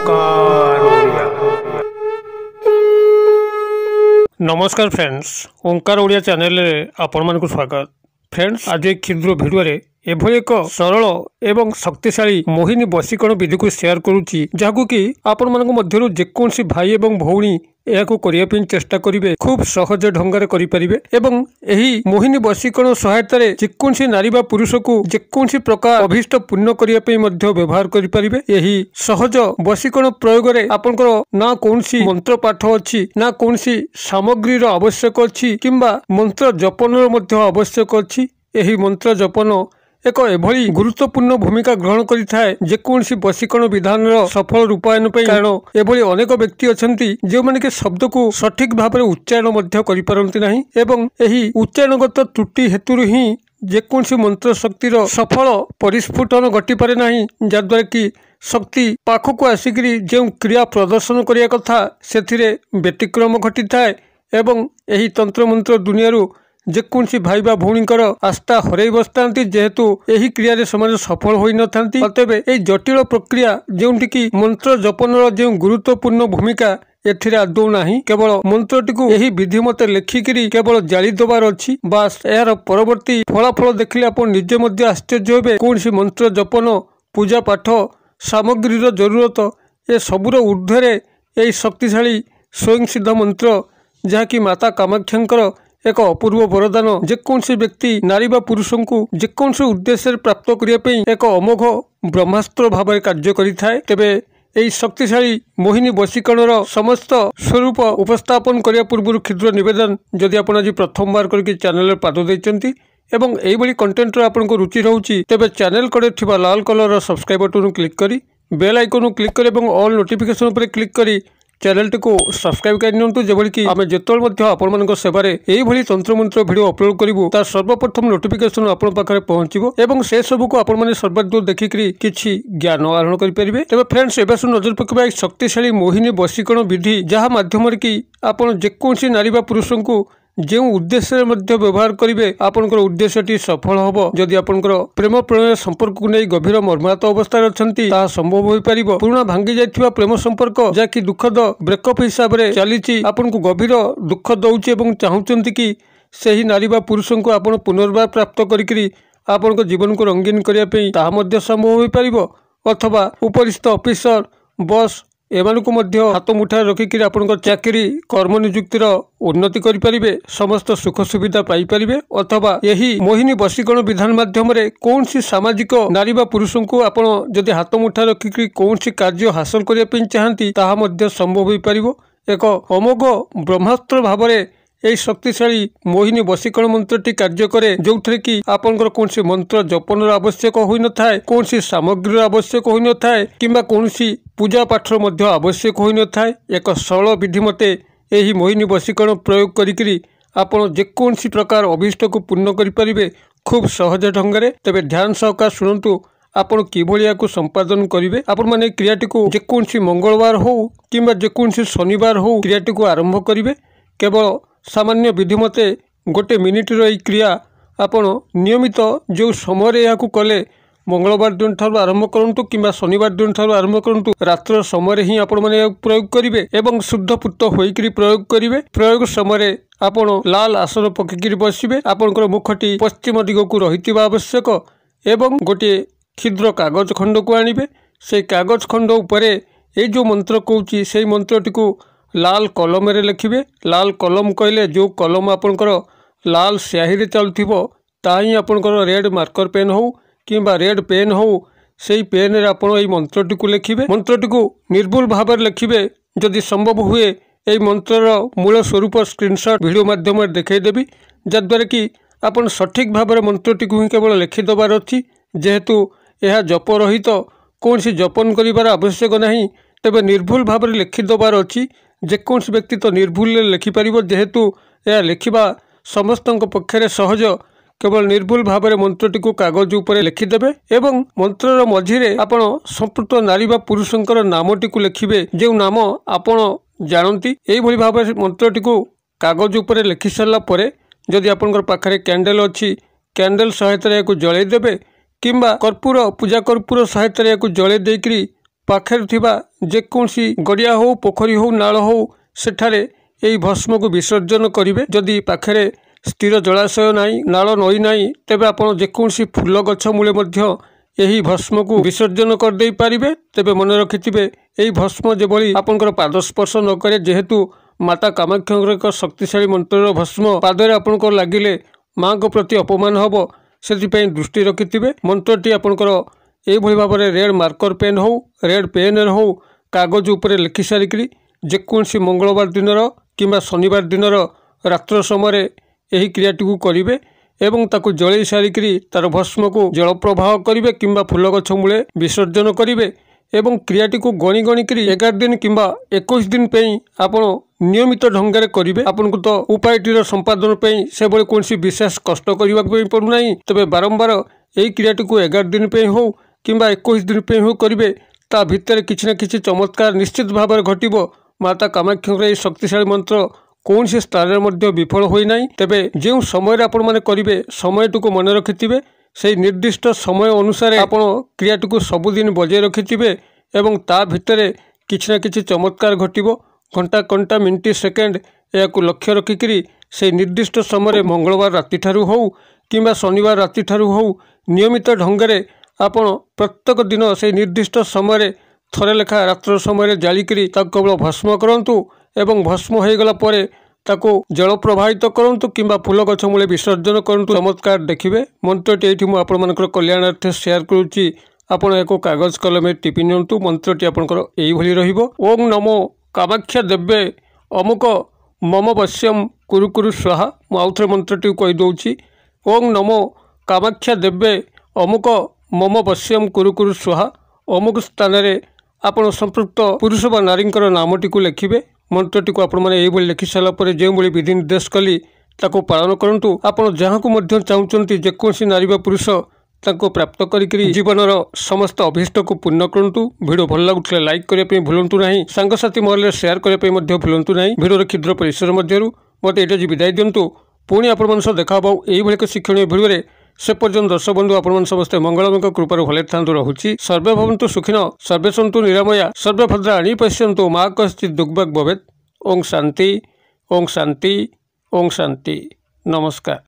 ओंकार ओडिया। नमस्कार फ्रेंड्स, ओंकार ओडिया चैनल रे आपण मानकु स्वागत। फ्रेंड्स, आज एक क्षुद्र वीडियो रे एभली एक सरल एवं शक्तिशाली मोहिनी वशीकरण विधि को शेयर करुच्ची, जहाकु कि आपण मानक मध्यरु जेकोसी भाई एवं भौणी एहाकु करिया पिन चेष्टा करिवे खूब सहज ढंगारे करि परिबे एवं एही मोहिनी वशीकरण सहायता रे जेकोसी नारी बा पुरुष को जेकोसी प्रकार अभिष्ट पूर्ण करिया पे मध्य व्यवहार करि परिबे। एही सहज वशीकरण प्रयोग रे आपनकर ना कोनसी मंत्र पाठ अछि, ना कोनसी सामग्री रो आवश्यक अछि किंबा मंत्र जपन रो मध्य आवश्यक अछि। एही मंत्र जपन एक एभली गुरुत्वपूर्ण भूमिका ग्रहण करिथाए जेकोसी वशीकरण विधान सफल रूपायन पे। कारण एभली अनेक व्यक्ति अछंती जे माने के शब्द को सठिक भाव उच्चारण मध्य करि परंती नाही एवं एही उच्चारणगत त्रुटि हेतु ही जेकोसी मंत्र शक्तिर सफल परिस्फुटन घटी पारे नाही, जद्वारा कि शक्ति पाखक आसिकरी जो क्रिया प्रदर्शन करिया कथा सेथिरे व्यतिक्रम घटी थाए एवं एही तंत्र मंत्र दुनियारू जेकोसी भाई बा भौणीकर आस्था हरई बसता जेहेतु एही क्रिया समाज सफल होई न थांती। अतएव एही जटिल प्रक्रिया जोंठी कि मंत्र जपन जो गुरुत्वपूर्ण भूमिका एथिरे आदौ नाही, केवल मंत्रटी को एही विधि मते लेखिकरी केवल जाली दबार अछि। बास यार परवर्ती फलाफल देखिले आपण निजे मध्य आश्चर्य होबे। कोनसी मंत्र जपन पूजा पाठ सामग्री जरूरत ए सबुर ऊर्ध्वरे एही शक्तिशाली स्वयं सिद्ध मंत्र जहाँकि माता कामाक्षांकर एक अपूर्व वरदान जेकोसी व्यक्ति नारी बा पुरुष को जेकोसी उद्देश्य प्राप्त करने एक अमोघ ब्रह्मास्त्र भाव कार्य करिथाए। तेबे एही शक्तिशाली मोहिनी वशीकरण समस्त स्वरूप उपस्थापन करने पूर्व क्षुद्र निवेदन, जदि आप आज प्रथम बार करके चैनल पाद देइचंती एवं एही बड़ी कंटेंट आपनको रुचि रहउची, तेबे चैनल कड़े थिबा लाल कलर सब्सक्राइब बटन क्लिक करी बेल आइकन क्लिक करी एवं ऑल नोटिफिकेशन पर क्लिक करी चैनल टी को सब्सक्राइब कर नियंतु, जेबोली कि आमे जेतोल मध्य आपण मानक सेवारे एही भली तंत्र मंत्र वीडियो अपलोड करिवु तार सर्वप्रथम नोटिफिकेशन आपण पाखरे पहुंचीबो एवं से सब को आपण माने सर्वदूर देखिकरी किछि ज्ञान आहरण करि परिबे। तबे फ्रेंड्स, एबे सुन नजर पकेबा एक शक्तिशाली मोहिनी वशीकरण विधि जहा माध्यम रे कि आपण जेकोसी नारी बा पुरुष को जो उद्देश्य मध्य व्यवहार करेंगे आपनकर उद्देश्यटी सफल होबो। जदि आपनकर प्रेम प्रणय संपर्क को नहीं गभीर मर्माहत अवस्था अछंती ताहा संभव होई परिबो। पुराना भांगी जाइथिबा प्रेम संपर्क जाकि दुखद ब्रेकअप हिसाब रे चलीची आपनको गभीर दुख दउची एवं चाहूचंती कि सही नारी बा पुरुष को आपण पुनर्बार प्राप्त करिकरी आपनको जीवन को रंगीन करिया पे ताहा मध्य संभव होई परिबो। अथवा उपरिस्थ ऑफिसर बॉस एमानकु मध्य हाथ मुठा रखिक आपनकर चाकरी कर्म नियुक्तिर उन्नति करि परिबे, समस्त सुख सुविधा पाई परिबे। अथवा यही मोहिनी वशीकरण विधान माध्यम रे कोनसी सामाजिक नारी बा पुरुष को आपण जदि हाथ मुठा रखिक कोनसी कार्य हासिल करिया पे चाहंती ताहा मध्य संभव होई परिबो। एक अमोघ ब्रह्मास्त्र भाव रे एही शक्तिशाली मोहिनी वशीकरण मंत्रटी कार्य करे, जो कि आपनकर कोनसी मंत्र जपन आवश्यक होई न थाए, कोनसी सामग्री आवश्यक होई न थाए किंबा कोनसी पूजा पाठ मध्य आवश्यक होई न थाए। एक सरल विधि मते एही मोहिनी वशीकरण प्रयोग करिकरी आपण जेकोसी प्रकार अभिष्ट को पूर्ण करि परिबे खूब सहज ढंगरे। तबे ध्यान सहकार शुणंतु आपण किभलिया को संपादन करिवे। आपण माने क्रियाटी को जेकोसी मंगलवार हो किंबा जेकोसी शनिवार हो क्रियाटी को आरंभ करिवे। केवल सामान्य विधि मते गोटे मिनिट रही क्रिया आपण नियमित जो समय यहाँ कले मंगलवार दिन ठार आरंभ करंतु किंबा शनिवार दिन ठार आरंभ करंतु रात्र समय ही आपण माने प्रयोग करिवे एवं शुद्ध पुत होइकरी प्रयोग करिवे। प्रयोग समय आपण लाल आसन पकिकरी बसिबे। आपनकर मुखटी पश्चिम दिग को रहितिबा आवश्यक एवं गोटे क्षुद्र कागज खंड को आनिबे। से कागज खंड उपरे ए जो मंत्र कहूची से मंत्रटी को लाल कलम रे लिखिबे। लाल कलम कहले जो कलम आपनकर लाल स्याही रे चलथिबो ताही आपनकर रेड मार्कर पेन हो किंबा रेड पेन हो, सेही पेन रे आपण एई मंत्रटी को लिखिबे। मंत्रटी को निर्भुल भाव रे लिखिबे। जदि संभव हुए एई मंत्रर मूल स्वरूप स्क्रीनशॉट वीडियो माध्यम रे देखाई देबी, जद्वारा कि आपण सठिक भाव रे मंत्रटी को ही केवल लिखि दबार अछि। जेहेतु यह जप रहित कोनसी जपन करिवार आवश्यक नाही, तेबे निर्भुल भाव रे लिखि दबार अछि। जेकोसी व्यक्ति तो निर्भुल लिखि परिबो, जेहेतु यह लिखिबा समस्तक पक्षरे सहज। केवल निर्भुल भाव में मंत्रटी को कागज उपरे लिखिदेवे एवं मंत्रर मझिरे आपण संपुक्त नारी बा पुरुषंकर नामटी को लिखिबे, जो नाम आपण जानती। एही भली भाव मंत्रटी को कागज उपरे लिखि सारा परे जदि आपनकर पाखरे कैंडल अछि, कैंडल सहायता जळेई देबे किंबा कर्पूर पूजा कर्पूर सहायता जळेई देकरी पाखरे थिबा जेकोसी गड़िया हो पोखरी हो नाल हो सेठारे एही भस्म को विसर्जन करिवे। जदि पाखरे स्थिर जलाशय नाई नाल नई नाई तेबे आपण जेकोसी फूल गछ मूले मध्य एही भस्म को विसर्जन कर देई पारिबे। तेबे मन रखिथिबे एही भस्म जेभली आपनकर पाद स्पर्श न करे, जेहेतु माता कामाक्षांकर एक शक्तिशाली मंत्र भस्म पादरे आपनकर लागिले माँ को प्रति अपमान हब, से दृष्टि रखिथिबे। मंत्रटी आपनकर एभली भाबरे रेड मार्कर पेन हो रेड पेन हो कागज उपरे लिखि सारिकरी जेकोसी मंगलवार दिनर किंबा शनिवार दिनर रात्र समय एही क्रियाटी को करिवे एवं ताकू जळै सारिकरी तार भस्म को जल प्रवाह करिवे किंबा फूल गछ मूले विसर्जन करिवे एवं क्रियाटी को गणी गणी करी 11 दिन किंबा 21 दिन पेई आपण नियमित ढंगरे करिवे। आपन को तो उपायटीर संपादन पेई से बळे कोनसी विशेष कष्ट करिवा पड़ू नाही। तबे बारंबार एही क्रियाटी को 11 दिन पेई हो किंबा 21 दिन पेई हो करिवे, ता भितर किछि ना किछि चमत्कार निश्चित भाव घटिबो। माता कामाक्षांकर शक्तिशाली मंत्र कौन से स्थान में विफल होई नाही। तेबे जो समय आपण माने करिवे समयटी को मन रखिथिबे, से निर्दिष्ट समय अनुसार आपण क्रियाटी को सबुदिन बजाय रखिथिबे एवं ता भितरे किछि ना किछि चमत्कार घटिबो। घंटा घंटा मिनिट सेकेंड या लक्ष्य रखिकरी से निर्दिष्ट समय मंगलवार राति ठारू हो किंबा शनिवार राति ठारू हो नियमित ढंगरे आपण प्रत्येक दिन से निर्दिष्ट समय थरे लेखा रात्र समय जालिकरी ताको केवल भस्म करंतु एवं भस्म हो गला परे ताको जल प्रवाहित करंतु किंबा फूल गछ मूले विसर्जन करंतु। चमत्कार देखिबे। मंत्रटी एठी मु आपण मानकर कल्याणार्थे शेयर करूची। आपण एको कागज कलमे टिपि नियंतु। मंत्रटी आपनकर एही भली रहिबो। ओम नमो कामाख्या देव्ये अमुक मम वश्यम कुरु कुरु स्वाहा। मु आउथरे मंत्रटी कहि दउची। ओम नमो कामाख्या देव्ये अमुक मम वश्यम कुरु कुरु स्वाहा। अमुक स्थान रे आपण संपृक्त पुरुष बा नारींकर नामटी को लिखिबे। मंत्रटी को आपण माने एही भली लिखि साला परे जे भली विधि निर्देश कली ताको पालन करंतु। आपण जहाँ को मध्य चाहुचंती जेकोसी नारी बा पुरुष ताको प्राप्त करिकरी जीवनर समस्त अभिष्ट को पूर्ण करंतु। वीडियो भल लागुतले लाइक करिया पे भूलंतु नाही, सांगसाथी महल शेयर करिया पे मध्य भूलंतु नाही। वीडियो क्षुद्र परिसर मध्यरु मते एटा जी विदाय दियंतु। पुणी आपण मन सह देखा बाउ एही भली एक शिक्षणीय वीडियो रे। से पर्यंत दर्शक बंधु आपण मन समस्त मंगलमय कृपार भले थांतु रहुची। सर्वे भवन्तु सुखिनो सर्वे सन्तु निरामया सर्वे भद्राणि पश्यन्तु मा कश्चित् दुर्भग भवेत्। ओम शांति ओम शांति ओम शांति। नमस्कार।